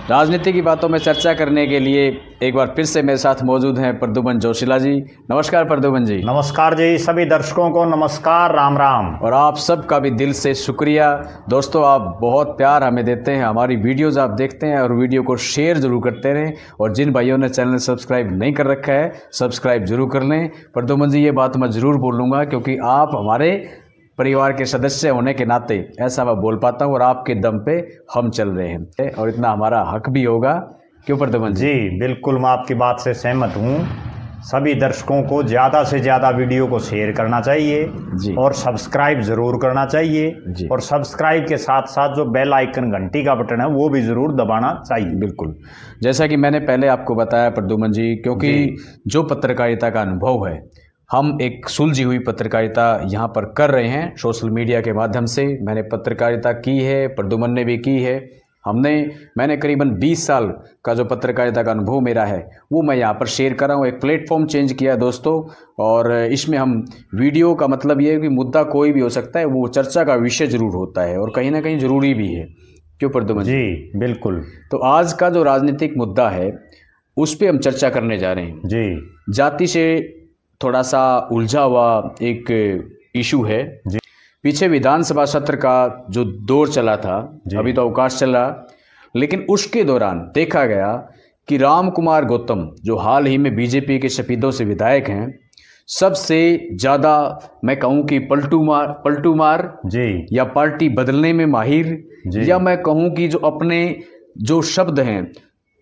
राजनीति की बातों में चर्चा करने के लिए एक बार फिर से मेरे साथ मौजूद हैं प्रद्युमन जोशीला जी। नमस्कार प्रद्युमन जी। नमस्कार जी, सभी दर्शकों को नमस्कार, राम राम। और आप सबका भी दिल से शुक्रिया। दोस्तों, आप बहुत प्यार हमें देते हैं, हमारी वीडियोज़ आप देखते हैं और वीडियो को शेयर ज़रूर करते रहें। और जिन भाइयों ने चैनल सब्सक्राइब नहीं कर रखा है, सब्सक्राइब जरूर कर लें। प्रद्युमन जी, ये बात मैं ज़रूर बोलूँगा क्योंकि आप हमारे परिवार के सदस्य होने के नाते ऐसा मैं बोल पाता हूँ और आपके दम पे हम चल रहे हैं और इतना हमारा हक भी होगा। क्यों प्रद्युमन जी? बिल्कुल, मैं आपकी बात से सहमत हूँ। सभी दर्शकों को ज़्यादा से ज़्यादा वीडियो को शेयर करना चाहिए जी। और सब्सक्राइब ज़रूर करना चाहिए जी। और सब्सक्राइब के साथ साथ जो बेल आइकन घंटी का बटन है वो भी ज़रूर दबाना चाहिए। बिल्कुल, जैसा कि मैंने पहले आपको बताया प्रद्युमन जी, क्योंकि जो पत्रकारिता का अनुभव है, हम एक सुलझी हुई पत्रकारिता यहाँ पर कर रहे हैं सोशल मीडिया के माध्यम से। मैंने पत्रकारिता की है, प्रद्युमन ने भी की है। मैंने करीबन 20 साल का जो पत्रकारिता का अनुभव मेरा है वो मैं यहाँ पर शेयर कर रहा हूँ। एक प्लेटफॉर्म चेंज किया है दोस्तों, और इसमें हम वीडियो का मतलब ये है कि मुद्दा कोई भी हो सकता है, वो चर्चा का विषय जरूर होता है और कहीं ना कहीं ज़रूरी भी है। क्यों प्रद्युमन जी? बिल्कुल। तो आज का जो राजनीतिक मुद्दा है उस पर हम चर्चा करने जा रहे हैं जी। जाति से थोड़ा सा उलझा हुआ एक इशू है जी। पीछे विधानसभा सत्र का जो दौर चला था, अभी तो अवकाश चला, लेकिन उसके दौरान देखा गया कि राम कुमार गौतम जो हाल ही में बीजेपी के शहीदों से विधायक हैं, सबसे ज़्यादा मैं कहूँ कि पलटू मार जी, या पार्टी बदलने में माहिर जी, या मैं कहूँ कि जो अपने जो शब्द हैं,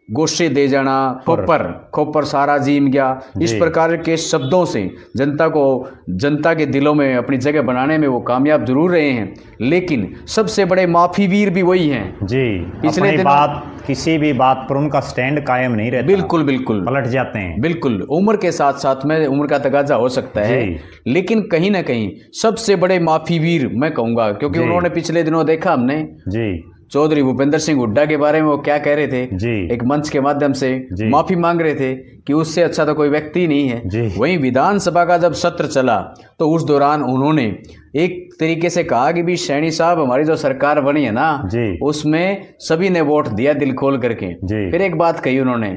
गोशे दे जाना, खोपर सारा जीम गया, इस प्रकार के शब्दों से जनता के दिलों में अपनी जगह बनाने में वो कामयाब जरूर रहे हैं। लेकिन सबसे बड़े माफी वीर भी वही हैं जी। पिछले दिनों किसी भी बात पर उनका स्टैंड कायम नहीं रहता। बिल्कुल पलट जाते हैं। बिल्कुल, उम्र के साथ साथ में उम्र का तगाजा हो सकता है, लेकिन कहीं ना कहीं सबसे बड़े माफी वीर मैं कहूँगा, क्योंकि उन्होंने पिछले दिनों देखा हमने जी चौधरी भूपेंद्र सिंह हुड्डा के बारे में वो क्या कह रहे थे जी। एक मंच के माध्यम से माफी मांग रहे थे कि उससे अच्छा तो कोई व्यक्ति नहीं है। वहीं विधानसभा का जब सत्र चला तो उस दौरान उन्होंने एक तरीके से कहा कि भी सैनी साहब, हमारी जो सरकार बनी है ना उसमें सभी ने वोट दिया दिल खोल करके। फिर एक बात कही उन्होंने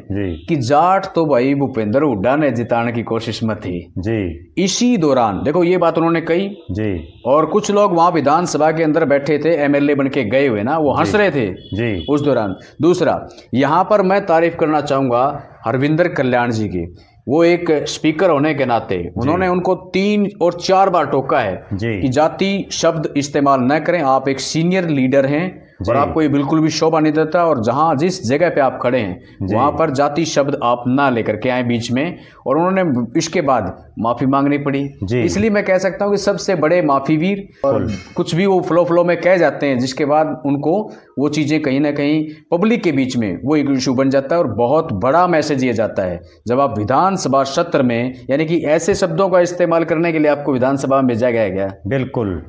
कि जाट तो भाई भूपेंद्र हुड्डा ने जिताने की कोशिश में थी जी। इसी दौरान देखो ये बात उन्होंने कही जी। और कुछ लोग वहां विधानसभा के अंदर बैठे थे, एमएलए बन के गए हुए ना, वो हंस रहे थे जी उस दौरान। दूसरा, यहाँ पर मैं तारीफ करना चाहूंगा हरविंदर कल्याण जी की। वो एक स्पीकर होने के नाते उन्होंने उनको 3 और 4 बार टोका है कि जाति शब्द इस्तेमाल न करें, आप एक सीनियर लीडर हैं और आपको ये बिल्कुल भी शोभा नहीं देता, और जहां जिस जगह पे आप खड़े हैं वहां पर जाति शब्द आप ना लेकर के आए बीच में। और उन्होंने इसके बाद माफी मांगनी पड़ी। इसलिए मैं कह सकता हूं कि सबसे बड़े माफी वीर। और कुछ भी वो फ्लो में कह जाते हैं, जिसके बाद उनको वो चीजें कहीं ना कहीं पब्लिक के बीच में वो एक इशू बन जाता है और बहुत बड़ा मैसेज ये जाता है जब आप विधानसभा सत्र में, यानी कि ऐसे शब्दों का इस्तेमाल करने के लिए आपको विधानसभा में भेजा गया। बिल्कुल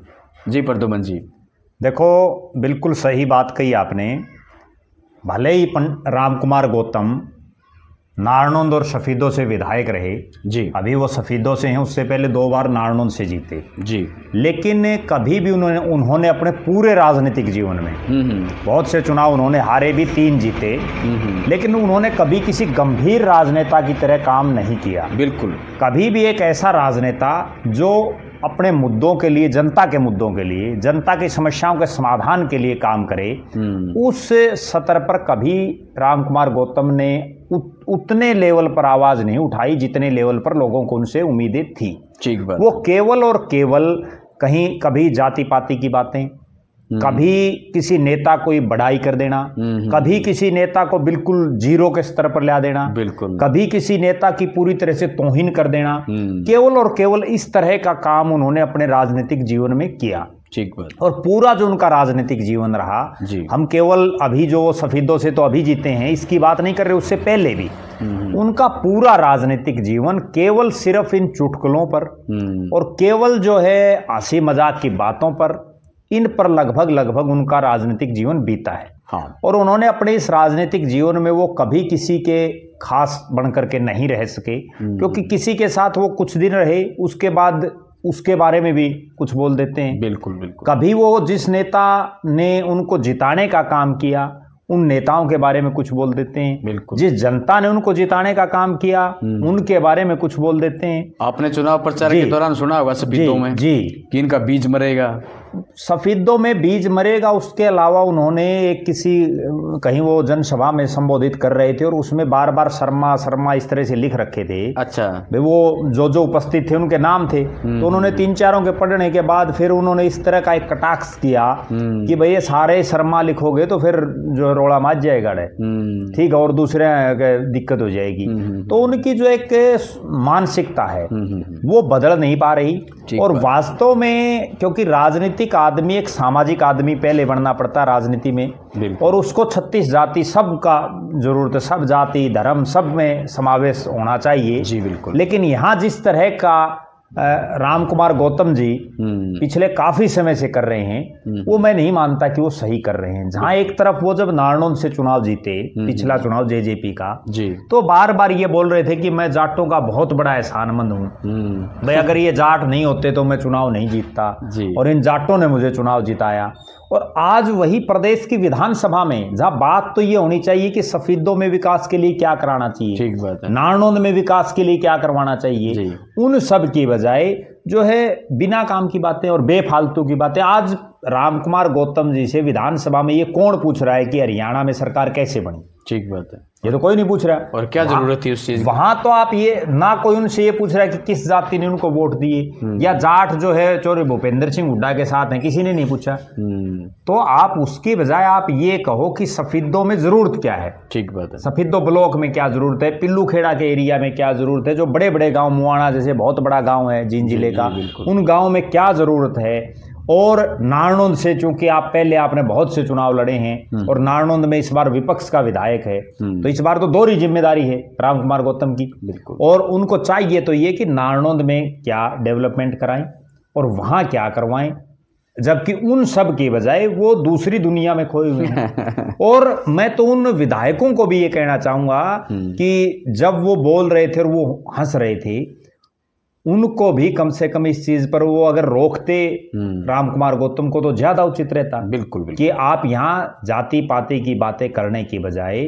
जी प्रद्युमन जी, देखो बिल्कुल सही बात कही आपने। भले ही राम कुमार गौतम नारनौंद और सफीदों से विधायक रहे जी, अभी वो सफीदों से हैं, उससे पहले 2 बार नारनौंद से जीते जी, लेकिन कभी भी उन्होंने अपने पूरे राजनीतिक जीवन में बहुत से चुनाव उन्होंने हारे भी, 3 जीते, लेकिन उन्होंने कभी किसी गंभीर राजनेता की तरह काम नहीं किया। बिल्कुल, कभी भी एक ऐसा राजनेता जो अपने मुद्दों के लिए, जनता के मुद्दों के लिए, जनता की समस्याओं के समाधान के लिए काम करे, उस सत्र पर कभी राम कुमार गौतम ने उतने लेवल पर आवाज नहीं उठाई जितने लेवल पर लोगों को उनसे उम्मीदें थी। ठीक बात। वो केवल और केवल कभी जाति पाति की बातें, कभी किसी नेता को बड़ाई कर देना, कभी किसी नेता को बिल्कुल जीरो के स्तर पर ला देना, बिल्कुल कभी किसी नेता की पूरी तरह से तौहीन कर देना, केवल और केवल इस तरह का काम उन्होंने अपने राजनीतिक जीवन में किया। ठीक बात। और पूरा जो उनका राजनीतिक जीवन रहा, हम केवल अभी जो सफीदों से तो अभी जीते हैं इसकी बात नहीं कर रहे, उससे पहले भी उनका पूरा राजनीतिक जीवन केवल सिर्फ इन चुटकुलों पर और केवल जो है हंसी मजाक की बातों पर, इन पर लगभग उनका राजनीतिक जीवन बीता है। हाँ। और उन्होंने अपने इस राजनीतिक जीवन में वो कभी किसी के खास बनकर के नहीं रह सके, क्योंकि किसी के साथ वो कुछ दिन रहे उसके बाद उसके बारे में भी कुछ बोल देते हैं। बिल्कुल बिल्कुल। कभी वो जिस नेता ने उनको जिताने का काम किया उन नेताओं के बारे में कुछ बोल देते हैं, बिल्कुल, जिस जनता ने उनको जिताने का काम किया उनके बारे में कुछ बोल देते हैं। आपने चुनाव प्रचार के दौरान सुना होगा सफीदों में जी कि इनका बीज मरेगा, सफीदों में बीज मरेगा। उसके अलावा उन्होंने एक किसी कहीं वो जनसभा में संबोधित कर रहे थे और उसमें बार बार शर्मा शर्मा इस तरह से लिख रखे थे। अच्छा, भाई वो जो उपस्थित थे उनके नाम थे, तो उन्होंने 3-4 के पढ़ने के बाद फिर उन्होंने इस तरह का एक कटाक्ष किया कि भाई ये सारे शर्मा लिखोगे तो फिर जो रोड़ा माच जाएगा, ठीक है, और दूसरे दिक्कत हो जाएगी। तो उनकी जो एक मानसिकता है वो बदल नहीं पा रही। और वास्तव में क्योंकि राजनीतिक आदमी एक सामाजिक आदमी पहले बनना पड़ता है राजनीति में, और उसको 36 जाति सब का जरूरत है, सब जाति धर्म सब में समावेश होना चाहिए। जी बिल्कुल। लेकिन यहाँ जिस तरह का राम कुमार गौतम जी पिछले काफी समय से कर रहे हैं वो मैं नहीं मानता कि वो सही कर रहे हैं। जहां एक तरफ वो जब नारनौंद से चुनाव जीते, पिछला चुनाव जेजेपी का, जी, तो बार बार ये बोल रहे थे कि मैं जाटों का बहुत बड़ा एहसानमंद हूं, भाई अगर ये जाट नहीं होते तो मैं चुनाव नहीं जीतता, और इन जाटों ने मुझे चुनाव जिताया। और आज वही प्रदेश की विधानसभा में जहां बात तो ये होनी चाहिए कि सफीदों में विकास के लिए क्या कराना चाहिए, ठीक बात है, नारनौंद में विकास के लिए क्या करवाना चाहिए, उन सब की बजाय जो है बिना काम की बातें और बेफालतू की बातें। आज राम कुमार गौतम जी से विधानसभा में ये कौन पूछ रहा है कि हरियाणा में सरकार कैसे बनी? ठीक बात है, ये तो कोई नहीं पूछ रहा। और क्या जरूरत थी उस चीज की? वहां तो आप ये ना कोई उनसे ये पूछ रहा है कि किस जाति ने उनको वोट दिए, या जाट जो है चौधरी भूपेंद्र सिंह हुड्डा के साथ हैं, किसी ने नहीं पूछा। तो आप उसके बजाय आप ये कहो कि सफीदों में जरूरत क्या है। ठीक बात है, सफीदों ब्लॉक में क्या जरूरत है, पिल्लू खेड़ा के एरिया में क्या जरूरत है, जो बड़े बड़े गांव, मुआना जैसे बहुत बड़ा गांव है जींद जिले का, उन गांव में क्या जरूरत है। और नारनौंद से चूंकि आप पहले आपने बहुत से चुनाव लड़े हैं और नारनौंद में इस बार विपक्ष का विधायक है, तो इस बार तो दोहरी जिम्मेदारी है राम कुमार गौतम की, और उनको चाहिए तो ये कि नारनौंद में क्या डेवलपमेंट कराएं और वहां क्या करवाएं, जबकि उन सब के बजाय वो दूसरी दुनिया में खोए हुए हैं। और मैं तो उन विधायकों को भी ये कहना चाहूंगा कि जब वो बोल रहे थे और वो हंस रहे थे, उनको भी कम से कम इस चीज पर वो अगर रोकते राम कुमार गौतम को तो ज्यादा उचित रहता। बिल्कुल कि आप यहाँ जाति पाति की बातें करने की बजाय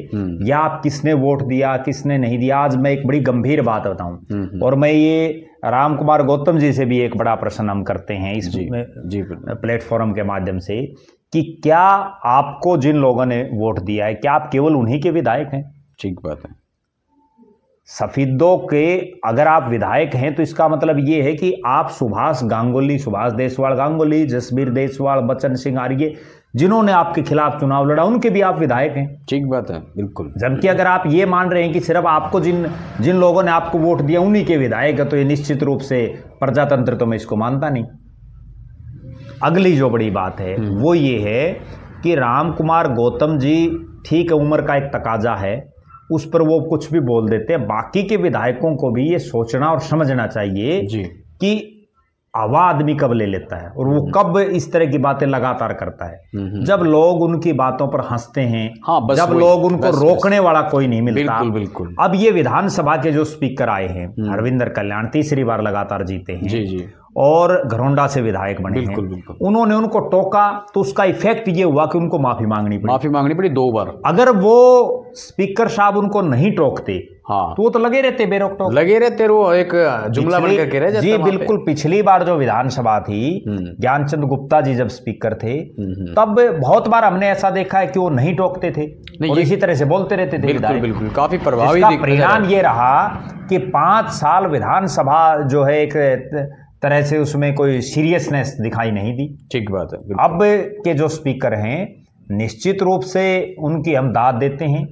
या आप किसने वोट दिया किसने नहीं दिया। आज मैं एक बड़ी गंभीर बात बताऊं, और मैं ये राम कुमार गौतम जी से भी एक बड़ा प्रश्न हम करते हैं इस प्लेटफॉर्म के माध्यम से कि क्या आपको जिन लोगों ने वोट दिया है क्या आप केवल उन्हीं के विधायक हैं? ठीक बात है। सफीदों के अगर आप विधायक हैं तो इसका मतलब ये है कि आप सुभाष देसवाल गांगुली, जसबीर देसवाल, बच्चन सिंह आर्य, जिन्होंने आपके खिलाफ चुनाव लड़ा, उनके भी आप विधायक हैं। ठीक बात है, बिल्कुल। जबकि अगर आप ये मान रहे हैं कि सिर्फ आपको जिन लोगों ने आपको वोट दिया उन्हीं के विधायक है, तो ये निश्चित रूप से प्रजातंत्र तो मैं इसको मानता नहीं। अगली जो बड़ी बात है वो ये है कि राम कुमार गौतम जी, ठीक है, उम्र का एक तकाजा है, उस पर वो कुछ भी बोल देते हैं। बाकी के विधायकों को भी ये सोचना और समझना चाहिए कि हवा आदमी कब ले लेता है और वो कब इस तरह की बातें लगातार करता है। जब लोग उनकी बातों पर हंसते हैं, जब लोग उनको रोकने वाला कोई नहीं मिलता। बिल्कुल। अब ये विधानसभा के जो स्पीकर आए हैं, हरविंदर कल्याण, तीसरी बार लगातार जीते हैं, जी, और घरोंडा से विधायक बने हैं। उन्होंने उनको टोका तो उसका इफेक्ट ये हुआ कि उनको माफी मांगनी पड़ी 2 बार। अगर वो स्पीकर साहब उनको नहीं टोकते तो वो तो लगे रहते बेरोक-टोक, लगे रहते, वो एक जुमला बन करके रह जाता। जी बिल्कुल। पिछली बार जो विधानसभा थी, ज्ञानचंद गुप्ता जी जब स्पीकर थे, तब बहुत बार हमने ऐसा देखा है कि वो नहीं टोकते थे और इसी तरह से बोलते रहते थे। बिल्कुल, काफी प्रभावी। परिणाम ये रहा कि 5 साल विधानसभा जो है एक तरह से उसमें कोई सीरियसनेस दिखाई नहीं दी। ठीक बात है। अब के जो स्पीकर हैं, निश्चित रूप से उनकी हम दाद देते हैं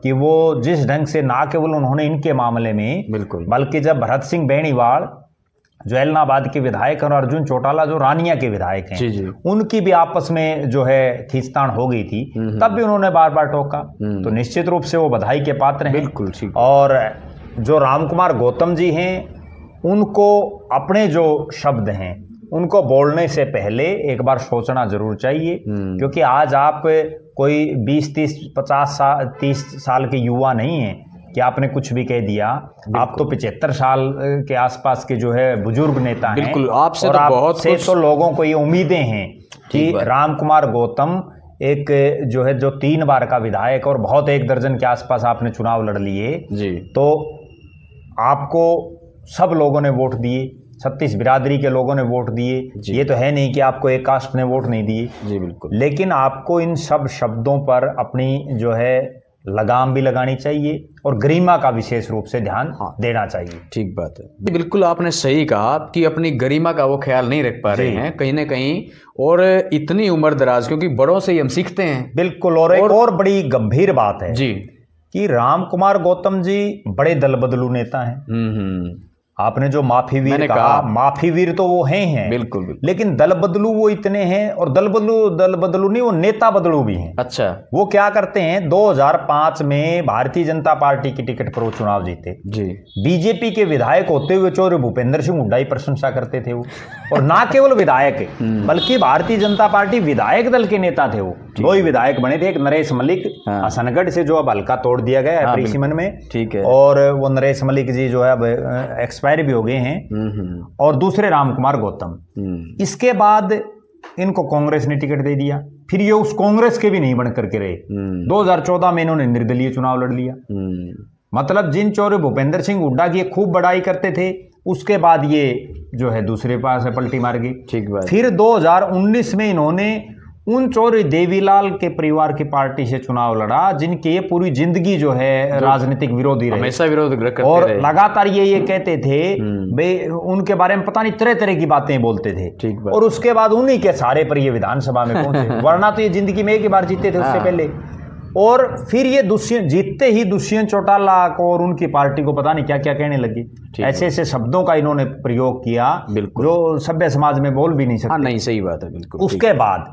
कि वो जिस ढंग से ना केवल उन्होंने इनके मामले में, बिल्कुल, बल्कि जब भरत सिंह बेनीवाल जो एलनाबाद के विधायक और अर्जुन चौटाला जो रानिया के विधायक हैं, जी, उनकी भी आपस में जो है खींचतान हो गई थी, तब भी उन्होंने बार बार टोका। तो निश्चित रूप से वो बधाई के पात्र हैं। बिल्कुल ठीक। और जो राम कुमार गौतम जी हैं, उनको अपने जो शब्द हैं उनको बोलने से पहले एक बार सोचना जरूर चाहिए, क्योंकि आज आप कोई 20, 30, 50 साल 30 साल के युवा नहीं हैं कि आपने कुछ भी कह दिया। आप तो 75 साल के आसपास के जो है बुजुर्ग नेता हैं। बिल्कुल। आपसे और तो बहुत से तो लोगों को ये उम्मीदें हैं कि राम कुमार गौतम एक जो है जो 3 बार का विधायक और बहुत 1 दर्जन के आसपास आपने चुनाव लड़ लिए जी, तो आपको सब लोगों ने वोट दिए, 36 बिरादरी के लोगों ने वोट दिए। ये तो है नहीं कि आपको एक कास्ट ने वोट नहीं दिए। जी बिल्कुल। लेकिन आपको इन सब शब्दों पर अपनी जो है लगाम भी लगानी चाहिए और गरिमा का विशेष रूप से ध्यान देना चाहिए। ठीक बात है, बिल्कुल आपने सही कहा कि अपनी गरिमा का वो ख्याल नहीं रख पा रहे हैं कहीं ना कहीं, और इतनी उम्र दराज, क्योंकि बड़ों से ही हम सीखते हैं। बिल्कुल। और एक और बड़ी गंभीर बात है जी कि राम कुमार गौतम जी बड़े दल बदलू नेता हैं। आपने जो माफी वीर कहा, माफी वीर तो वो हैं बिल्कुल, लेकिन दल बदलू वो इतने हैं, और दल बदलू नहीं, वो नेता बदलू भी हैं। अच्छा, वो क्या करते हैं, 2005 में भारतीय जनता पार्टी की टिकट पर वो चुनाव जीते जी। बीजेपी के विधायक होते हुए चौधरी भूपेंद्र सिंह हुड्डा ही प्रशंसा करते थे वो, और ना केवल विधायक बल्कि भारतीय जनता पार्टी विधायक दल के नेता थे वो। 2 ही विधायक बने थे, एक नरेश मलिक हसनगढ़ से जो अब हल्का तोड़ दिया गया है परिसीमन में, ठीक है, और वो नरेश मलिक जी जो है अब एक्सपायर भी हो गए हैं, और दूसरे राम कुमार गौतम। इसके बाद इनको कांग्रेस ने टिकट दे दिया, फिर ये उस कांग्रेस के भी नहीं बन करके रहे। 2014 में इन्होंने निर्दलीय चुनाव लड़ लिया। मतलब जिन चौधरी भूपेंद्र सिंह हुड्डा की खूब बड़ाई करते थे, उसके बाद ये जो है दूसरे पास पलटी मार गई। ठीक बात। फिर 2019 में इन्होंने उन चौधरी देवीलाल के परिवार की पार्टी से चुनाव लड़ा, जिनके ये पूरी जिंदगी जो है राजनीतिक विरोधी रहे, हमेशा विरोध करते और रहे। लगातार ये कहते थे भाई, उनके बारे में पता नहीं तरह तरह की बातें बोलते थे। ठीक बात। और उसके बाद उन्हीं के सहारे पर ये विधानसभा में पहुंचे, वरना तो ये जिंदगी में एक ही बार जीते थे उससे पहले। और फिर ये दुष्यंत जीतते ही दुष्यंत चौटाला को और उनकी पार्टी को पता नहीं क्या क्या कहने लगी। ऐसे ऐसे शब्दों का इन्होंने प्रयोग किया जो सभ्य समाज में बोल भी नहीं सकते। नहीं, सही बात है, बिल्कुल। उसके बाद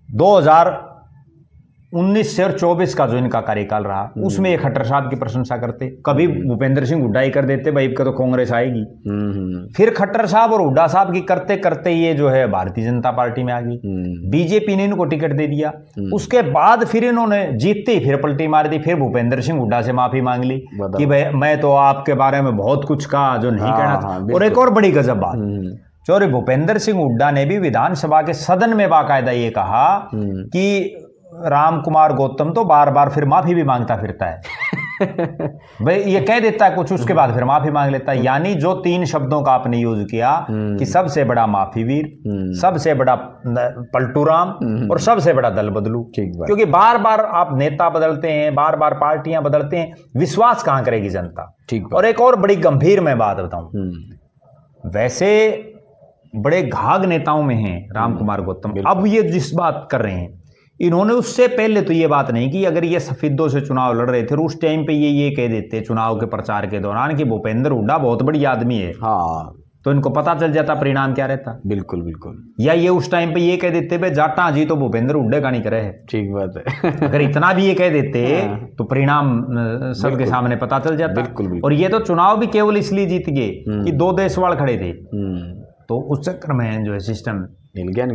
2019 से और 24 का जो इनका कार्यकाल रहा, उसमें ये खट्टर साहब की प्रशंसा करते, कभी भूपेंद्र सिंह हुड्डा ही कर देते, भाई का तो कांग्रेस आएगी। फिर खट्टर साहब और हुड्डा साहब की करते करते ये जो है भारतीय जनता पार्टी में आ गई, बीजेपी ने इनको टिकट दे दिया। उसके बाद फिर इन्होंने जीतते ही फिर पलटी मार दी, फिर भूपेंद्र सिंह हुड्डा से माफी मांग ली कि भाई मैं तो आपके बारे में बहुत कुछ कहा जो नहीं कहना था। और एक और बड़ी गजब बात, चौधरी भूपेंद्र सिंह हुड्डा ने भी विधानसभा के सदन में बाकायदा ये कहा कि राम कुमार गौतम तो बार बार फिर माफी भी मांगता फिरता है। भाई ये कह देता है कुछ, उसके बाद फिर माफी मांग लेता है। यानी जो 3 शब्दों का आपने यूज किया कि सबसे बड़ा माफी वीर, सबसे बड़ा पलटू राम, और सबसे बड़ा दल बदलू। क्योंकि बार बार आप नेता बदलते हैं, बार बार पार्टियां बदलते हैं, विश्वास कहां करेगी जनता। और एक और बड़ी गंभीर मैं बात बताऊं, वैसे बड़े घाघ नेताओं में हैं राम कुमार गौतम। अब ये जिस बात कर रहे हैं, इन्होंने उससे पहले तो ये बात नहीं की, अगर ये सफेदों से चुनाव लड़ रहे थे और उस टाइम पे ये कह देते चुनाव के प्रचार के दौरान कि भूपेंद्र हुड्डा बहुत बड़ी आदमी है, हाँ, तो इनको पता चल जाता परिणाम क्या रहता। बिल्कुल बिल्कुल। या ये उस टाइम पे ये कह देते भाई जाटा जी तो भूपेंद्र हुड्डे का नहीं करे है। ठीक बात है। अगर इतना भी ये कह देते तो परिणाम सबके सामने पता चल जाता। बिल्कुल। और ये तो चुनाव भी केवल इसलिए जीत गए कि 2 देशवाल खड़े थे, तो उस चक्कर में जो है सिस्टम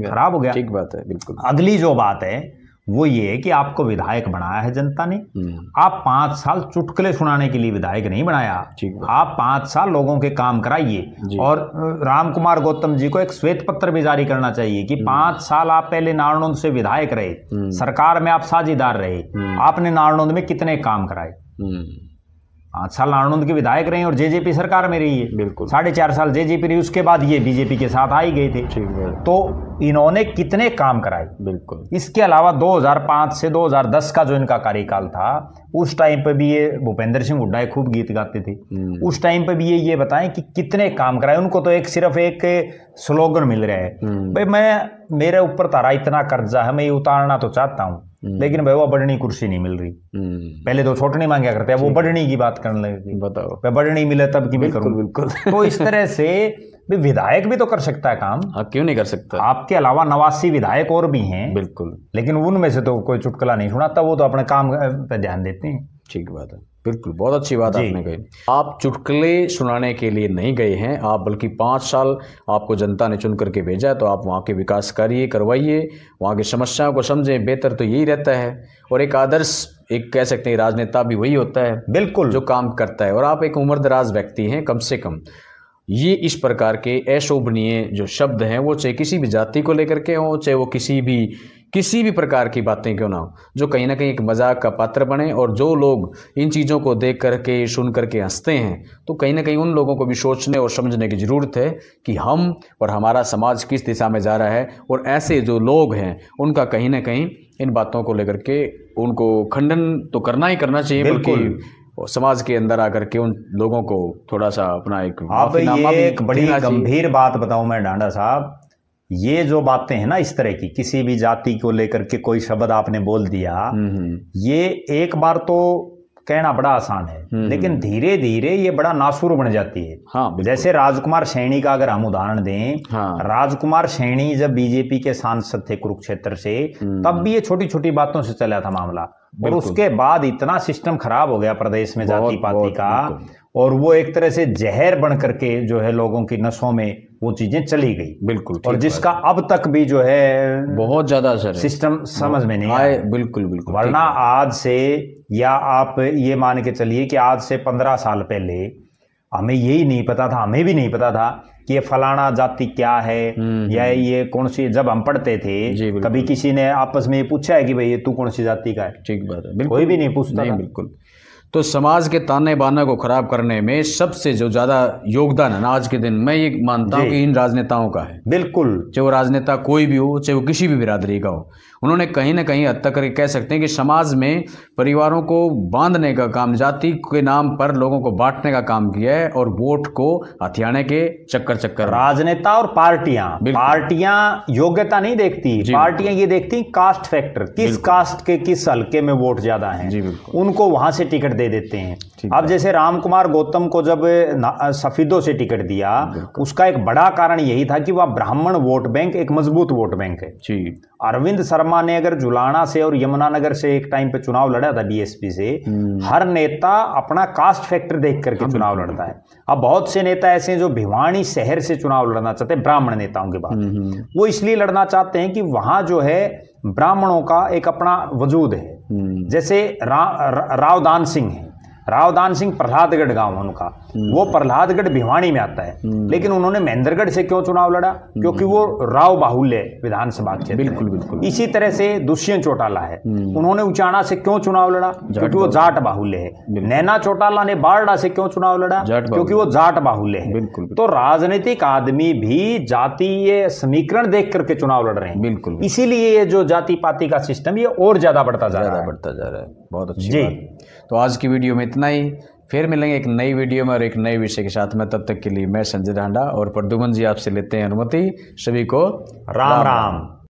खराब हो गया। ठीक बात है, बिल्कुल। अगली जो बात है वो ये है कि आपको विधायक बनाया है जनता ने, आप 5 साल चुटकुले सुनाने के लिए विधायक नहीं बनाया, आप 5 साल लोगों के काम कराइए। और राम कुमार गौतम जी को एक श्वेत पत्र भी जारी करना चाहिए कि 5 साल आप पहले नारनौंद से विधायक रहे, सरकार में आप साझेदार रहे, आपने नारनौंद में कितने काम कराए। 5 साल नारनौंद के विधायक रहे और जेजेपी सरकार में रही है, बिल्कुल 4.5 साल जेजेपी रही, उसके बाद ये बीजेपी के साथ आ ही गए थे। तो इन्होंने कितने काम कराए। बिल्कुल। इसके अलावा 2005 से 2010 का जो इनका कार्यकाल था, उस टाइम पे भी ये भूपेंद्र सिंह हुड्डा खूब गीत गाते थे, उस टाइम पे भी ये बताएं कि कितने काम कराए। उनको तो सिर्फ एक स्लोगन मिल रहा है, भाई मेरे ऊपर तारा इतना कर्जा है, मैं ये उतारना तो चाहता हूँ, लेकिन भाई वो बढ़नी कुर्सी नहीं मिल रही। पहले तो छोटनी मांगा करते हैं, वो बढ़नी की बात करने लगे, बताओ बढ़नी मिले तब की भी करूं। बिल्कुल। तो इस तरह से विधायक भी तो कर सकता है काम, क्यों नहीं कर सकता। आपके अलावा 89 विधायक और भी हैं, बिल्कुल, लेकिन उनमें से तो कोई चुटकुला नहीं सुनाता, वो तो अपने काम पे ध्यान देते हैं। ठीक बात है, बिल्कुल, बहुत अच्छी बात आपने कही। आप चुटकुले सुनाने के लिए नहीं गए हैं आप, बल्कि 5 साल आपको जनता ने चुन करके भेजा है, तो आप वहाँ के विकास करिए, करवाइए, वहाँ की समस्याओं को समझें। बेहतर तो यही रहता है। और एक आदर्श, एक कह सकते हैं राजनेता भी वही होता है, बिल्कुल, जो काम करता है। और आप एक उम्रदराज व्यक्ति हैं, कम से कम ये इस प्रकार के अशोभनीय जो शब्द हैं, वो चाहे किसी भी जाति को लेकर के हों, चाहे वो किसी भी किसी भी प्रकार की बातें क्यों ना हो, जो कहीं ना कहीं एक मजाक का पात्र बने, और जो लोग इन चीज़ों को देख करके सुन करके हंसते हैं, तो कहीं ना कहीं उन लोगों को भी सोचने और समझने की ज़रूरत है कि हम और हमारा समाज किस दिशा में जा रहा है, और ऐसे जो लोग हैं उनका कहीं ना कहीं इन बातों को लेकर के उनको खंडन तो करना ही करना चाहिए, बल्कि समाज के अंदर आकर के उन लोगों को थोड़ा सा अपना एक माफीनामा भी एक बड़ी गंभीर बात बताऊं मैं डांडा साहब, ये जो बातें हैं ना इस तरह की, किसी भी जाति को लेकर के कोई शब्द आपने बोल दिया, ये एक बार तो कहना बड़ा आसान है, लेकिन धीरे धीरे ये बड़ा नासुर बन जाती है। हाँ, जैसे राजकुमार सैनी का अगर हम उदाहरण दें, हाँ, राजकुमार सैनी जब बीजेपी के सांसद थे कुरुक्षेत्र से, तब भी ये छोटी छोटी बातों से चला था मामला, और उसके बाद इतना सिस्टम खराब हो गया प्रदेश में जाति पाति का, और वो एक तरह से जहर बन करके जो है लोगों की नसों में वो चीजें चली गई। बिल्कुल, और जिसका अब तक भी जो है बहुत ज्यादा असर है, सिस्टम समझ में नहीं आया। बिल्कुल बिल्कुल। वरना आज से, या आप ये मान के चलिए कि आज से 15 साल पहले हमें यही नहीं पता था, हमें भी नहीं पता था कि ये फलाना जाति क्या है, या ये कौन सी, जब हम पढ़ते थे कभी किसी ने आपस में ये पूछा है कि भाई ये तू कौन सी जाति का है? ठीक बात है, कोई भी नहीं पूछता। नहीं, बिल्कुल। तो समाज के ताने बाने को खराब करने में सबसे जो ज्यादा योगदान है ना आज के दिन, मैं ये मानता हूँ कि इन राजनेताओं का है। बिल्कुल, चाहे वो राजनेता कोई भी हो, चाहे वो किसी भी बिरादरी का हो, उन्होंने कहीं ना कहीं हद तक कह सकते हैं कि समाज में परिवारों को बांधने का काम, जाति के नाम पर लोगों को बांटने का काम किया है, और वोट को हथियाने के चक्कर राजनेता और पार्टियां योग्यता नहीं देखती, पार्टियां ये देखती कास्ट फैक्टर, किस कास्ट के किस हल्के में वोट ज्यादा है, उनको वहां से टिकट दे देते हैं। अब जैसे राम कुमार गौतम को जब सफीदों से टिकट दिया, उसका एक बड़ा कारण यही था कि वह ब्राह्मण वोट बैंक एक मजबूत वोट बैंक है। अरविंद शर्मा ने अगर जुलाना से और यमुनानगर से एक टाइम पे चुनाव लड़ा था बीएसपी से, हर नेता अपना कास्ट फैक्टर देख करके चुनाव लड़ता है। अब बहुत से नेता ऐसे हैं जो भिवानी शहर से चुनाव लड़ना चाहते हैं, ब्राह्मण नेताओं के बाद वो इसलिए लड़ना चाहते हैं कि वहां जो है ब्राह्मणों का एक अपना वजूद है। जैसे रावदान सिंह है, रावदान सिंह प्रहलादगढ़ गांव उनका, वो प्रहलादगढ़ भिवानी में आता है, लेकिन उन्होंने महेंद्रगढ़ से क्यों चुनाव लड़ा? क्योंकि वो राव बाहुल्य विधानसभा क्षेत्र। बिल्कुल। इसी तरह से दुष्यंत चौटाला है, उन्होंने उचाना से क्यों चुनाव लड़ा? क्योंकि वो जाट बाहुल्य है। नैना चौटाला ने बारडा से क्यों चुनाव लड़ा? क्योंकि वो जाट बाहुल्य है। तो राजनीतिक आदमी भी जातीय समीकरण देख करके चुनाव लड़ रहे हैं। बिल्कुल, इसीलिए ये जो जाति पाति का सिस्टम ये और ज्यादा बढ़ता जा रहा है। बहुत अच्छी बात। तो आज की वीडियो में इतना ही, फिर मिलेंगे एक नई वीडियो में और एक नए विषय के साथ में। तब तक के लिए मैं संजय डांडा और प्रद्युमन जी आपसे लेते हैं अनुमति। सभी को राम राम।